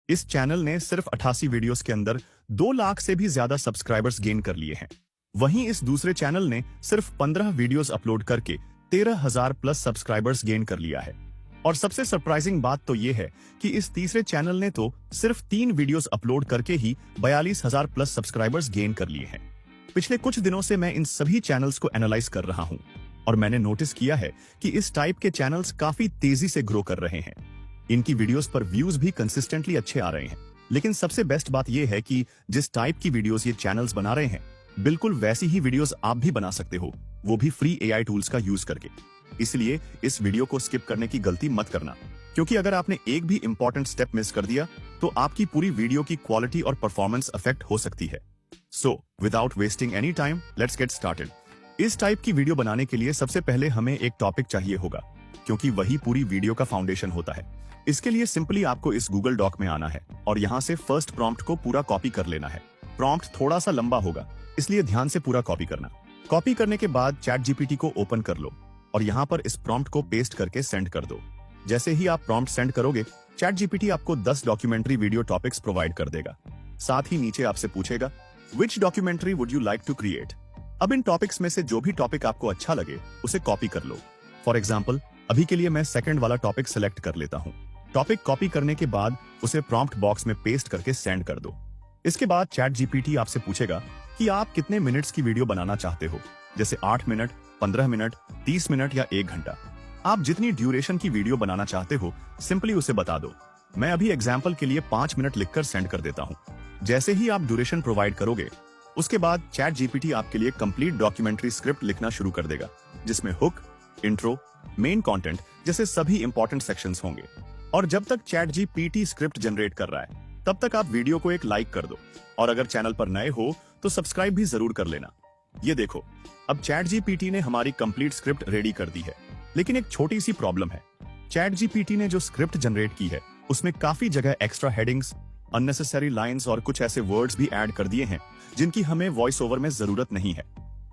इस चैनल ने सिर्फ 88 वीडियोस के अंदर 2 लाख से भी ज्यादा सब्सक्राइबर्स गेन कर लिए हैं। वहीं इस दूसरे चैनल ने सिर्फ 15 वीडियोस अपलोड करके 13,000 प्लस सब्सक्राइबर्स गेन कर लिया है। और सबसे सरप्राइजिंग बात तो ये है कि इस तीसरे चैनल ने तो सिर्फ 3 वीडियोस अपलोड करके ही 42,000 प्लस सब्सक्राइबर्स गेन कर लिए हैं। पिछले कुछ दिनों से मैं इन सभी चैनल्स को एनालाइज कर रहा हूं और मैंने नोटिस किया है कि इस टाइप के चैनल्स काफी तेजी से ग्रो कर रहे हैं। इनकी वीडियोस पर व्यूज भी कंसिस्टेंटली अच्छे आ रहे हैं। लेकिन सबसे बेस्ट बात यह है कि जिस टाइप की वीडियोस ये चैनल्स बना रहे हैं, बिल्कुल वैसी ही वीडियोस आप भी बना सकते हो, वो भी फ्री एआई टूल्स का यूज करके। इसलिए इस वीडियो को स्किप करने की गलती मत करना, क्योंकि अगर आपने एक भी इंपॉर्टेंट स्टेप मिस कर दिया तो आपकी पूरी वीडियो की क्वालिटी और परफॉर्मेंस अफेक्ट हो सकती है। So without wasting any time, let's get started. इस टाइप की वीडियो बनाने के लिए सबसे पहले हमें एक टॉपिक चाहिए होगा, क्योंकि वही पूरी वीडियो का फाउंडेशन होता है। इसके लिए सिंपली आपको इस गूगल डॉक में आना है और यहाँ से फर्स्ट प्रॉम्प्ट को पूरा कॉपी कर लेना है। प्रॉम्प्ट थोड़ा सा लंबा होगा, इसलिए ध्यान से पूरा कॉपी करना। कॉपी करने के बाद चैट जीपीटी को ओपन कर लो और यहाँ पर इस प्रॉम्प्ट को पेस्ट करके सेंड कर दो। जैसे ही आप प्रॉम्प्ट सेंड करोगे, चैट जीपीटी आपको 10 डॉक्यूमेंट्री वीडियो टॉपिक्स प्रोवाइड कर देगा। साथ ही नीचे आपसे पूछेगा, which documentary would you like to create. अब इन टॉपिक्स में से जो भी टॉपिक आपको अच्छा लगे उसे कॉपी कर लो। फॉर एग्जाम्पल, अभी के लिए मैं सेकंड वाला टॉपिक सिलेक्ट कर लेता हूँ। टॉपिक कॉपी करने के बाद उसे प्रॉम्प्ट बॉक्स में पेस्ट करके सेंड कर दो। इसके बाद चैट जीपीटी आपसे पूछेगा कि आप कितने मिनट्स की वीडियो बनाना चाहते हो, जैसे 8 मिनट, 15 मिनट, 30 मिनट या 1 घंटा। आप जितनी ड्यूरेशन की वीडियो बनाना चाहते हो, सिंपली उसे बता दो। मैं अभी एग्जाम्पल के लिए 5 मिनट लिखकर सेंड कर देता हूँ। जैसे ही आप ड्यूरेशन प्रोवाइड करोगे, उसके बाद चैट जीपीटी आपके लिए कंप्लीट डॉक्यूमेंट्री स्क्रिप्ट लिखना शुरू कर देगा, जिसमें हुक, इंट्रो, मेन कंटेंट जैसे सभी इंपॉर्टेंट सेक्शंस होंगे। और जब तक चैट जीपीटी स्क्रिप्ट जनरेट कर रहा है, तब तक आप वीडियो को एक लाइक कर दो और अगर चैनल पर नए हो तो सब्सक्राइब भी जरूर कर लेना। ये देखो, अब चैट जीपीटी ने हमारी कंप्लीट स्क्रिप्ट रेडी कर दी है। लेकिन एक छोटी सी प्रॉब्लम है। चैट जीपीटी ने जो स्क्रिप्ट जनरेट की है, उसमें काफी जगह एक्स्ट्रा हेडिंग्स, अननेसेसरी लाइंस और कुछ ऐसे वर्ड्स भी ऐड कर दिए हैं जिनकी हमें वॉइस ओवर में जरूरत नहीं है।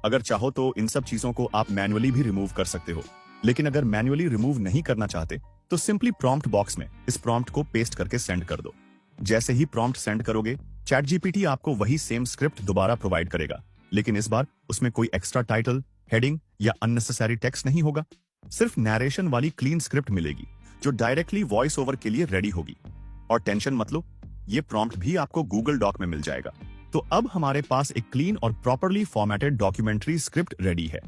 अगर चाहो तो इन सब चीजों को आप मैन्युअली भी रिमूव कर सकते हो। लेकिन अगर मैन्युअली रिमूव नहीं करना चाहते तो सिंपली प्रॉम्प्ट बॉक्स में इस प्रॉम्प्ट को पेस्ट करके सेंड कर दो। जैसे ही प्रॉम्प्ट सेंड करोगे, चैट जीपीटी आपको वही सेम स्क्रिप्ट दोबारा प्रोवाइड करेगा, लेकिन इस बार उसमें कोई एक्स्ट्रा टाइटल, हेडिंग या अननेसेसरी टेक्स्ट नहीं होगा। सिर्फ नैरेशन वाली क्लीन स्क्रिप्ट मिलेगी जो डायरेक्टली वॉइस ओवर के लिए रेडी होगी। और टेंशन मत लो, ये प्रॉम्प्ट भी आपको गूगल डॉक में मिल जाएगा। तो अब हमारे पास एक क्लीन और properly formatted documentary script ready है।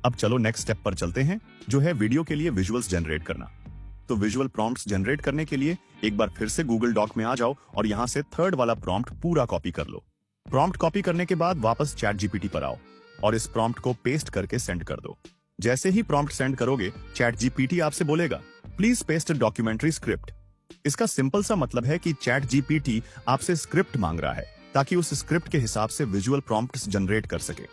अब चलो नेक्स्ट स्टेप पर चलते हैं, जो है वीडियो के लिए विजुअल्स जनरेट करना। तो विजुअल प्रॉम्प्ट्स जनरेट करने के लिए एक बार फिर से गूगल डॉक में आ जाओ और यहाँ से थर्ड वाला प्रॉम्प्ट पूरा कॉपी कर लो। प्रॉम्प्ट कॉपी करने के बाद वापस चैट जीपीटी पर आओ और इस प्रॉम्प्ट को पेस्ट करके सेंड कर दो। जैसे ही प्रॉम्प्ट सेंड करोगे, चैट जीपीटी आपसे बोलेगा, please paste a documentary script. इसका सिंपल सा मतलब है कि चैट जीपीटी आपसे स्क्रिप्ट मांग रहा है ताकि उस स्क्रिप्ट के हिसाब से विजुअल प्रॉम्प्ट्स जनरेट कर सके।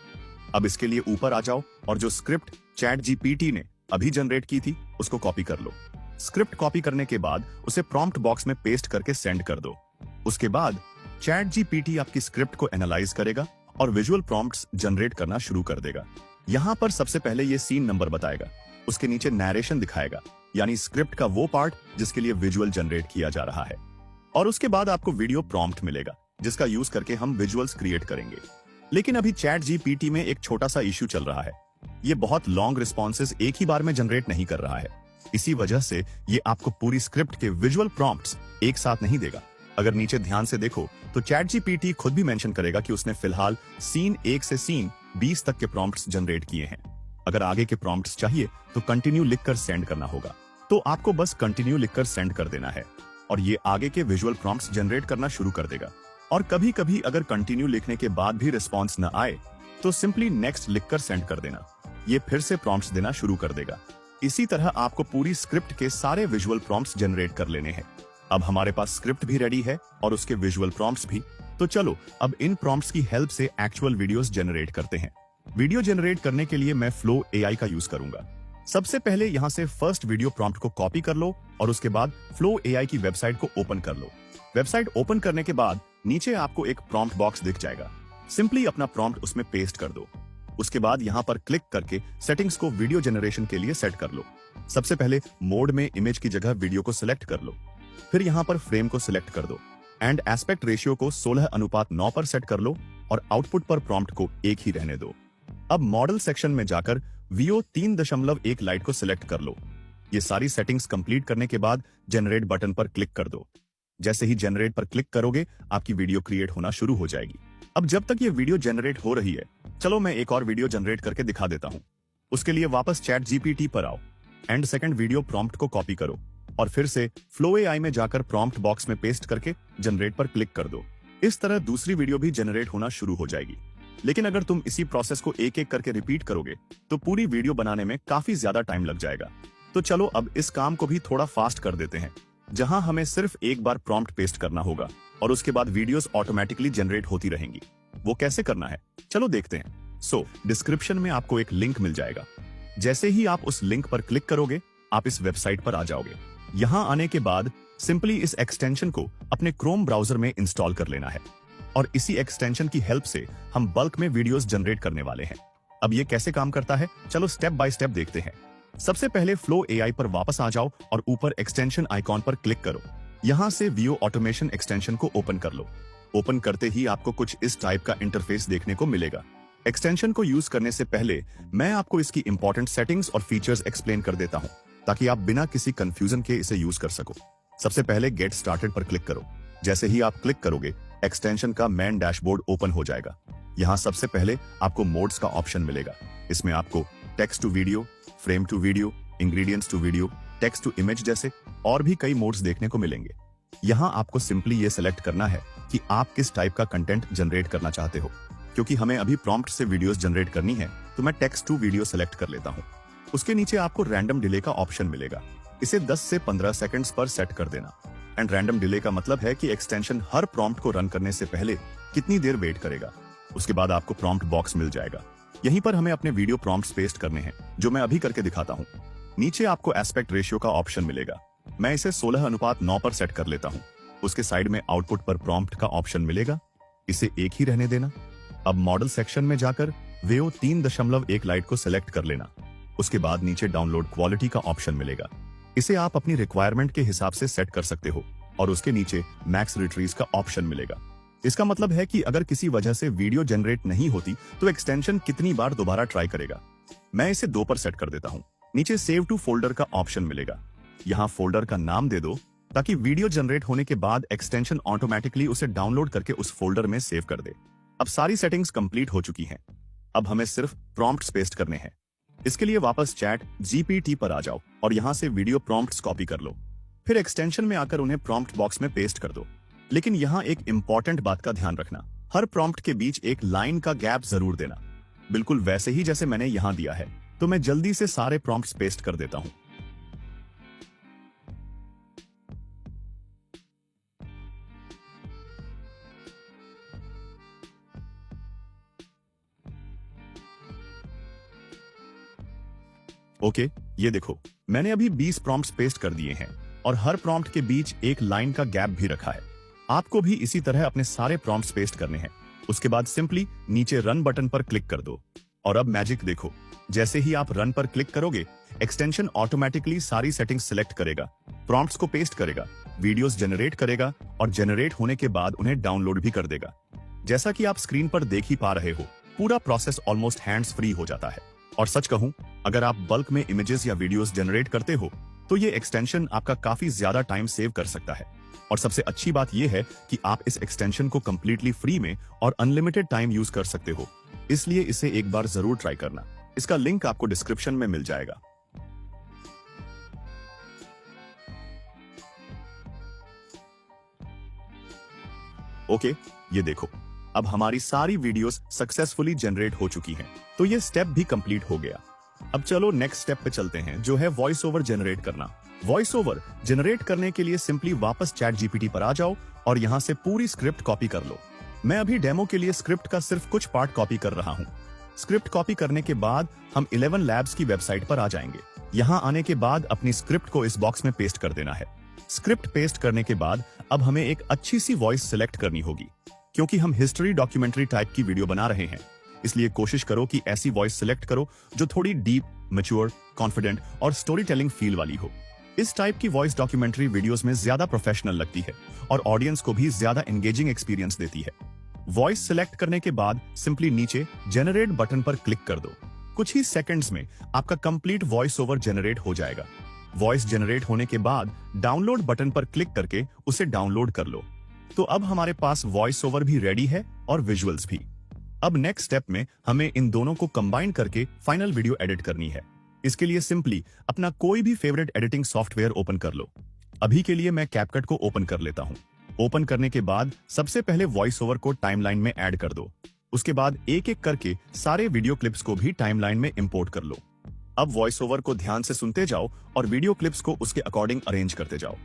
अब इसके लिए ऊपर आ जाओ और जो स्क्रिप्ट चैट जीपीटी ने अभी जनरेट की थी उसको कॉपी कर लो। स्क्रिप्ट कॉपी करने के बाद उसे प्रॉम्प्ट बॉक्स में पेस्ट करके सेंड कर दो। उसके बाद चैट जीपीटी आपकी स्क्रिप्ट को एनालाइज करेगा और विजुअल प्रॉम्प्ट्स जनरेट करना शुरू कर देगा। यहाँ पर सबसे पहले ये सीन नंबर बताएगा, उसके नीचे नैरेशन दिखाएगा, यानी स्क्रिप्ट का वो पार्ट जिसके लिए विजुअल जनरेट किया जा रहा है। और उसके बाद आपको वीडियो प्रॉम्प्ट मिलेगा जिसका यूज करके हम विजुअल्स क्रिएट करेंगे। लेकिन अभी चैट जीपीटी में एक छोटा सा इश्यू चल रहा है। ये बहुत लॉन्ग रिस्पॉन्सेज एक ही बार में जनरेट नहीं कर रहा है। इसी वजह से ये आपको पूरी स्क्रिप्ट के विजुअल प्रॉम्प्ट्स एक साथ नहीं देगा। अगर नीचे ध्यान से देखो तो चैट जीपीटी खुद भी मेंशन करेगा कि उसने फिलहाल सीन 1 से सीन 20 तक के प्रॉम्प्ट्स जनरेट किए हैं। अगर आगे के प्रॉम्प्ट्स चाहिए तो कंटिन्यू लिखकर सेंड करना होगा। तो आपको बस कंटिन्यू लिखकर सेंड कर देना है और ये आगे के विजुअल प्रॉम्प्ट्स जनरेट करना शुरू कर देगा। और कभी कभी अगर कंटिन्यू लिखने के बाद भी रिस्पॉन्स न आए तो सिंपली नेक्स्ट लिखकर सेंड कर देना। ये फिर से प्रॉम्प्ट्स देना शुरू कर देगा। इसी तरह आपको पूरी स्क्रिप्ट के सारे विजुअल प्रॉम्प्ट्स जनरेट कर लेने हैं। अब हमारे पास स्क्रिप्ट भी रेडी है और उसके विजुअल प्रॉम्प्ट्स भी। तो चलो अब इन प्रॉम्प्ट्स की हेल्प से एक्चुअल वीडियोस जनरेट करते हैं। वीडियो जनरेट करने के लिए मैं फ्लो एआई का यूज करूंगा। सबसे पहले यहाँ से फर्स्ट वीडियो प्रॉम्प्ट को कॉपी कर लो और उसके बाद फ्लो एआई की वेबसाइट को ओपन कर लो। वेबसाइट ओपन करने के बाद नीचे आपको एक प्रॉम्प्ट बॉक्स दिख जाएगा। सिंपली अपना प्रॉम्प्ट उसमें पेस्ट कर दो। उसके बाद यहाँ पर क्लिक करके सेटिंग्स को वीडियो जनरेशन के लिए सेट कर लो। सबसे पहले मोड में इमेज की जगह वीडियो को सिलेक्ट कर लो। फिर यहाँ पर फ्रेम को सिलेक्ट कर दो। एंड एस्पेक्ट रेशियो को 16:9 पर सेट कर लो और आउटपुट पर प्रॉम्प्ट को 1 ही रहने दो। अब मॉडल सेक्शन में जाकर VO 3.1 लाइट को सिलेक्ट कर लो। ये सारी सेटिंग्स कंप्लीट करने के बाद जनरेट बटन पर क्लिक कर दो। जैसे ही जनरेट पर क्लिक करोगे आपकी वीडियो क्रिएट होना शुरू हो जाएगी। अब जब तक ये वीडियो जनरेट हो रही है, चलो मैं एक और वीडियो जनरेट करके दिखा देता हूँ। उसके लिए वापस चैट GPT पर आओ एंड सेकंड वीडियो प्रॉम्प्ट को कॉपी करो और फिर से फ्लो AI में जाकर प्रॉम्प्ट बॉक्स में पेस्ट करके जनरेट पर क्लिक कर दो। इस तरह दूसरी वीडियो भी जनरेट होना शुरू हो जाएगी। लेकिन अगर तुम इसी प्रोसेस को एक एक करके रिपीट करोगे तो पूरी वीडियो बनाने में काफी ज्यादा टाइम लग जाएगा। तो चलो अब इस काम को भी थोड़ा फास्ट कर देते हैं, जहां हमें सिर्फ एक बार प्रॉम्प्ट पेस्ट करना होगा और उसके बाद वीडियोस ऑटोमेटिकली जनरेट होती रहेंगी। वो कैसे करना है, चलो देखते हैं। डिस्क्रिप्शन में आपको एक लिंक मिल जाएगा। जैसे ही आप उस लिंक पर क्लिक करोगे आप इस वेबसाइट पर आ जाओगे। यहां आने के बाद सिंपली इस एक्सटेंशन को अपने क्रोम ब्राउजर में इंस्टॉल कर लेना है और इसी एक्सटेंशन की हेल्प से हम बल्क में वीडियोस जनरेट करने वाले हैं। अब ये कैसे काम करता है, चलो स्टेप बाय स्टेप देखते हैं। सबसे पहले फ्लो AI पर वापस आ जाओ और ऊपर एक्सटेंशन आइकॉन पर क्लिक करो। यहां से VO ऑटोमेशन एक्सटेंशन को ओपन कर लो। ओपन करते ही आपको कुछ इस टाइप का इंटरफेस देखने को मिलेगा। एक्सटेंशन को यूज करने से पहले मैं आपको इसकी इंपॉर्टेंट सेटिंग्स और फीचर्स एक्सप्लेन कर देता हूं, ताकि आप बिना किसी कंफ्यूजन के इसे यूज कर सको। सबसे पहले गेट स्टार्टेड पर क्लिक करो। जैसे ही आप क्लिक करोगे एक्सटेंशन का मेन डैशबोर्ड ओपन हो जाएगा। यहाँ सबसे पहले आपको मोड्स का ऑप्शन मिलेगा। इसमें आपको text to video, frame to video, ingredients to video, text to image जैसे और भी कई मोड्स देखने को मिलेंगे। यहाँ आपको सिंपली ये सिलेक्ट करना है कि आप किस टाइप का कंटेंट जनरेट करना चाहते हो। क्योंकि हमें अभी प्रॉम्प्ट से वीडियोस जनरेट करनी है तो मैं टेक्स्ट टू वीडियो सेलेक्ट कर लेता हूँ। उसके नीचे आपको रैंडम डिले का ऑप्शन मिलेगा। इसे 10 से 15 सेकंड्स पर सेट कर देना। एंड रैंडम डिले का मतलब है कि एक्सटेंशन हर प्रॉम्प्ट को रन करने से पहले कितनी देर वेट करेगा। उसके बाद आपको प्रॉम्प्ट बॉक्स मिल जाएगा। यहीं पर हमें अपने वीडियो प्रॉम्प्ट्स पेस्ट करने हैं, जो मैं अभी करके दिखाता हूँ। नीचे आपको एस्पेक्ट रेशियो का ऑप्शन मिलेगा। मैं इसे 16:9 पर सेट कर लेता हूँ। उसके साइड में आउटपुट पर प्रॉम्प्ट का ऑप्शन मिलेगा, इसे 1 ही रहने देना। अब मॉडल सेक्शन में जाकर VO 3.1 लाइट को सिलेक्ट कर लेना। उसके बाद नीचे डाउनलोड क्वालिटी का ऑप्शन मिलेगा। इसे आप अपनी रिक्वायरमेंट के हिसाब से सेट कर सकते हो और उसके नीचे मैक्स रिट्रीज का ऑप्शन मिलेगा। इसका मतलब है कि अगर किसी वजह से वीडियो जनरेट नहीं होती तो एक्सटेंशन कितनी बार दोबारा ट्राई करेगा। मैं इसे 2 पर सेट कर देता हूँ। नीचे सेव टू फोल्डर का ऑप्शन मिलेगा। यहाँ फोल्डर का नाम दे दो ताकि वीडियो जनरेट होने के बाद एक्सटेंशन ऑटोमेटिकली उसे डाउनलोड करके उस फोल्डर में सेव कर दे। अब सारी सेटिंग्स कंप्लीट हो चुकी हैं। अब हमें सिर्फ प्रॉम्प्ट्स पेस्ट करने हैं। इसके लिए वापस चैट GPT पर आ जाओ और यहाँ से वीडियो प्रॉम्प्ट्स कॉपी कर लो। फिर एक्सटेंशन में आकर उन्हें प्रॉम्प्ट बॉक्स में पेस्ट कर दो। लेकिन यहाँ एक इंपॉर्टेंट बात का ध्यान रखना, हर प्रॉम्प्ट के बीच एक लाइन का गैप जरूर देना, बिल्कुल वैसे ही जैसे मैंने यहाँ दिया है। तो मैं जल्दी से सारे प्रॉम्प्ट्स पेस्ट कर देता हूँ। ओके, ये देखो मैंने अभी 20 प्रॉम्प्ट्स पेस्ट कर दिए हैं और हर प्रॉम्प्ट के बीच एक लाइन का गैप भी रखा है। आपको भी इसी तरह अपने सारे प्रॉम्प्ट्स पेस्ट करने हैं। उसके बाद सिंपली नीचे रन बटन पर क्लिक कर दो और अब मैजिक देखो, जैसे ही आप रन पर क्लिक करोगे एक्सटेंशन ऑटोमेटिकली सारी सेटिंग्स सिलेक्ट करेगा, प्रॉम्प्ट्स को पेस्ट करेगा, वीडियोस जनरेट करेगा और जनरेट होने के बाद उन्हें डाउनलोड भी कर देगा। जैसा कि आप स्क्रीन पर देख ही पा रहे हो, पूरा प्रोसेस ऑलमोस्ट हैंड्स फ्री हो जाता है। और सच कहूं, अगर आप बल्क में इमेजेस या वीडियोस जनरेट करते हो तो ये एक्सटेंशन आपका काफी ज्यादा टाइम सेव कर सकता है। और सबसे अच्छी बात यह है कि आप इस एक्सटेंशन को कंप्लीटली फ्री में और अनलिमिटेड टाइम यूज कर सकते हो। इसलिए इसे एक बार जरूर ट्राई करना। इसका लिंक आपको डिस्क्रिप्शन में मिल जाएगा। ओके, ये देखो अब हमारी सारी वीडियोस सक्सेसफुली जनरेट हो चुकी हैं। तो ये स्टेप भी कंप्लीट हो गया। अब चलो नेक्स्ट स्टेप पे चलते हैं, जो है वॉइस ओवर जनरेट करना। वॉइस ओवर जनरेट करने के लिए सिंपली वापस चैट GPT पर आ जाओ और यहाँ से पूरी स्क्रिप्ट कॉपी कर लो। मैं अभी डेमो के लिए स्क्रिप्ट का सिर्फ कुछ पार्ट कॉपी कर रहा हूँ। स्क्रिप्ट कॉपी करने के बाद हम 11 लैब्स की वेबसाइट पर आ जाएंगे। यहाँ आने के बाद अपनी स्क्रिप्ट को इस बॉक्स में पेस्ट कर देना है। स्क्रिप्ट पेस्ट करने के बाद अब हमें एक अच्छी सी वॉइस सिलेक्ट करनी होगी। क्योंकि हम हिस्ट्री डॉक्यूमेंट्री टाइप की वीडियो बना रहे हैं, इसलिए कोशिश करो कि ऐसी वॉइस सिलेक्ट करो जो थोड़ी डीप, मैच्योर, कॉन्फिडेंट और स्टोरी टेलिंग फील वाली हो। इस टाइप की वॉइस डॉक्यूमेंट्री वीडियोस में ज्यादा प्रोफेशनल लगती है और ऑडियंस को भी ज्यादा एंगेजिंग एक्सपीरियंस देती है। वॉइस सिलेक्ट करने के बाद सिंपली नीचे जनरेट बटन पर क्लिक कर दो। कुछ ही सेकंड्स में आपका कंप्लीट वॉइस ओवर जनरेट हो जाएगा। वॉइस जनरेट होने के बाद डाउनलोड बटन पर क्लिक करके उसे डाउनलोड कर लो। तो अब हमारे पास वॉइस ओवर भी रेडी है और विजुअल्स भी। अब नेक्स्ट स्टेप में हमें इन दोनों को कंबाइन करके फाइनल वीडियो एडिट करनी है। इसके लिए सिंपली अपना कोई भी फेवरेट एडिटिंग सॉफ्टवेयर ओपन कर लो। अभी के लिए मैं कैपकट को ओपन कर लेता हूं। ओपन करने के बाद सबसे पहले वॉइस ओवर को टाइमलाइन में ऐड कर दो। उसके बाद एक एक करके सारे वीडियो क्लिप्स को भी टाइमलाइन में इंपोर्ट कर लो। अब वॉइस ओवर को ध्यान से सुनते जाओ और वीडियो क्लिप्स को उसके अकॉर्डिंग अरेंज करते जाओ।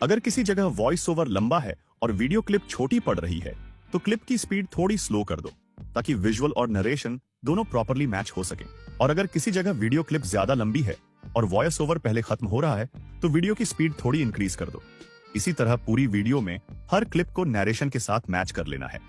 अगर किसी जगह वॉइस ओवर लंबा है और वीडियो क्लिप छोटी पड़ रही है तो क्लिप की स्पीड थोड़ी स्लो कर दो ताकि विजुअल और नरेशन दोनों प्रॉपर्ली मैच हो सके। और अगर किसी जगह वीडियो क्लिप ज्यादा लंबी है और वॉइस ओवर पहले खत्म हो रहा है तो वीडियो की स्पीड थोड़ी इंक्रीज कर दो। इसी तरह पूरी वीडियो में हर क्लिप को नरेशन के साथ मैच कर लेना है।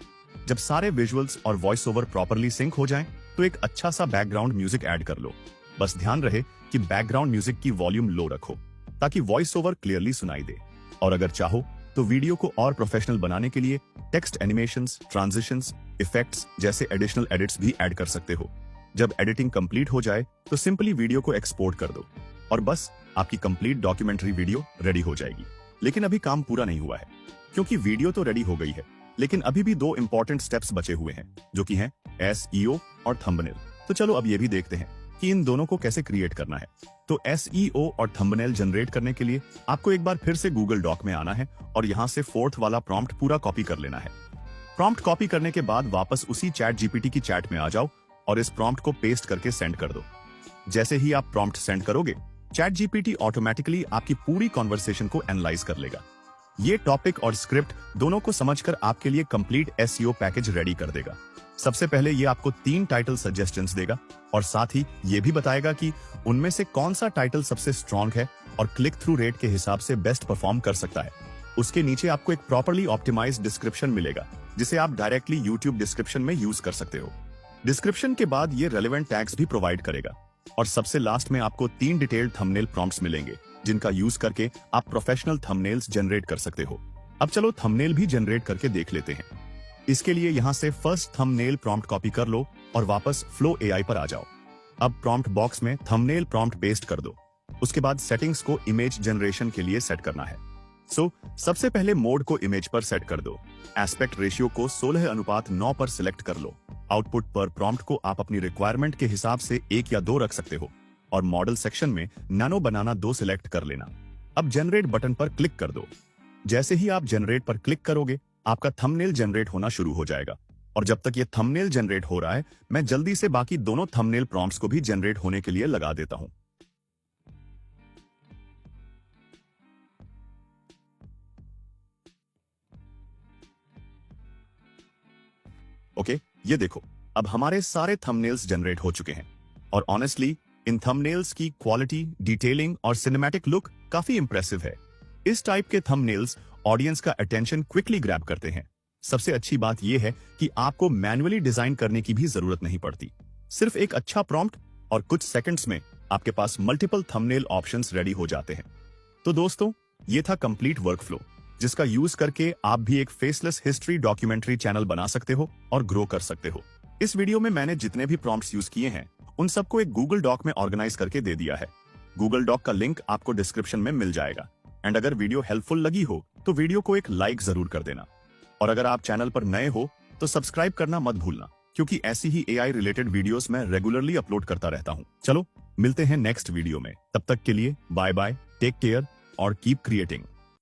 जब सारे विजुअल्स और वॉइस ओवर प्रॉपर्ली सिंक हो जाएं, तो एक अच्छा सा बैकग्राउंड म्यूजिक ऐड कर लो। बस ध्यान रहे कि बैकग्राउंड म्यूजिक की वॉल्यूम लो रखो ताकि वॉइस ओवर क्लियरली सुनाई दे। और अगर चाहो तो वीडियो को और प्रोफेशनल बनाने के लिए टेक्स्ट एनिमेशंस, ट्रांजिशंस, इफेक्ट्स जैसे एडिशनल एडिट्स भी ऐड कर सकते हो। जब एडिटिंग कंप्लीट हो जाए तो सिंपली वीडियो को एक्सपोर्ट कर दो और बस आपकी कंप्लीट डॉक्यूमेंट्री वीडियो रेडी हो जाएगी। लेकिन अभी काम पूरा नहीं हुआ है, क्योंकि वीडियो तो रेडी हो गई है, लेकिन अभी भी दो इंपॉर्टेंट स्टेप्स बचे हुए हैं, जो कि हैं SEO और थंबनेल। तो चलो अब ये भी देखते हैं कि इन दोनों को कैसे क्रिएट करना है। तो SEO और थंबनेल जनरेट करने के लिए आपको एक बार फिर से गूगल डॉक में आना है और यहाँ से 4th वाला प्रॉम्प्ट पूरा कॉपी कर लेना है। प्रॉम्प्ट कॉपी करने के बाद वापस उसी चैट GPT की चैट में आ जाओ और इस प्रॉम्प्ट को पेस्ट करके सेंड कर दो। जैसे ही आप प्रॉम्प्ट सेंड करोगे, चैट GPT ऑटोमेटिकली आपकी पूरी कॉन्वर्सेशन को एनालाइज कर लेगा। ये टॉपिक और स्क्रिप्ट दोनों को समझकर आपके लिए कंप्लीट SEO पैकेज रेडी कर देगा। सबसे पहले ये आपको 3 टाइटल सजेशंस देगा और साथ ही ये भी बताएगा कि उनमें से कौन सा टाइटल सबसे स्ट्रॉन्ग है और क्लिक थ्रू रेट के हिसाब से बेस्ट परफॉर्म कर सकता है। उसके नीचे आपको एक प्रॉपर्ली ऑप्टिमाइज्ड डिस्क्रिप्शन मिलेगा, जिसे आप डायरेक्टली YouTube डिस्क्रिप्शन में यूज कर सकते हो। डिस्क्रिप्शन के बाद ये रेलेवेंट टैग्स भी प्रोवाइड करेगा और सबसे लास्ट में आपको 3 डिटेल्ड थंबनेल प्रॉम्प्ट्स मिलेंगे, जिनका यूज करके आप प्रोफेशनल थंबनेल्स जनरेट कर सकते हो। अब चलो थंबनेल भी जनरेट करके देख लेते हैं। इसके लिए यहाँ से फर्स्ट थंबनेल प्रॉम्प्ट कॉपी कर लो और वापस Flow AI पर आ जाओ। अब प्रॉम्प्ट बॉक्स में थंबनेल प्रॉम्प्ट पेस्ट कर दो। उसके बाद सेटिंग्स को इमेज जनरेशन के लिए सेट करना है। सबसे पहले मोड को इमेज पर सेट कर दो। एस्पेक्ट रेशियो को 16:9 पर सिलेक्ट कर लो। आउटपुट पर प्रॉम्प्ट को आप अपनी रिक्वायरमेंट के हिसाब से 1 या 2 रख सकते हो और मॉडल सेक्शन में नैनो बनाना 2 सिलेक्ट कर लेना। अब जनरेट बटन पर क्लिक कर दो। जैसे ही आप जनरेट पर क्लिक करोगे, आपका थंबनेल जनरेट होना शुरू हो जाएगा। और जब तक ये थंबनेल जनरेट हो रहा है, मैं जल्दी से बाकी दोनों थंबनेल प्रॉम्प्ट्स को भी जनरेट होने के लिए लगा देता हूं। ओके, ये देखो, अब हमारे सारे थंबनेल्स जनरेट हो चुके हैं और ऑनेस्टली इन थंबनेल्स की क्वालिटी, डिटेलिंग और सिनेमैटिक लुक काफी इंप्रेसिव है। इस टाइप के थंबनेल्स ऑडियंस का अटेंशन क्विकली ग्रैब करते हैं। सबसे अच्छी बात यह है कि आपको मैन्युअली डिजाइन करने की भी जरूरत नहीं पड़ती। सिर्फ एक अच्छा प्रॉम्प्ट और कुछ सेकंड्स में आपके पास मल्टीपल थंबनेल ऑप्शंस रेडी हो जाते हैं। तो दोस्तों, ये था कंप्लीट वर्कफ्लो, जिसका यूज करके आप भी एक फेसलेस हिस्ट्री डॉक्यूमेंट्री चैनल बना सकते हो और ग्रो कर सकते हो। इस वीडियो में मैंने जितने भी प्रॉम्प्ट्स यूज किए हैं, उन सबको एक गूगल डॉक में ऑर्गेनाइज करके दे दिया है। गूगल डॉक का लिंक आपको डिस्क्रिप्शन में मिल जाएगा। एंड अगर वीडियो हेल्पफुल लगी हो तो वीडियो को एक लाइक जरूर कर देना। और अगर आप चैनल पर नए हो तो सब्सक्राइब करना मत भूलना, क्योंकि ऐसी ही AI रिलेटेड वीडियोस मैं रेगुलरली अपलोड करता रहता हूँ। चलो मिलते हैं नेक्स्ट वीडियो में। तब तक के लिए बाय बाय, टेक केयर और कीप क्रिएटिंग।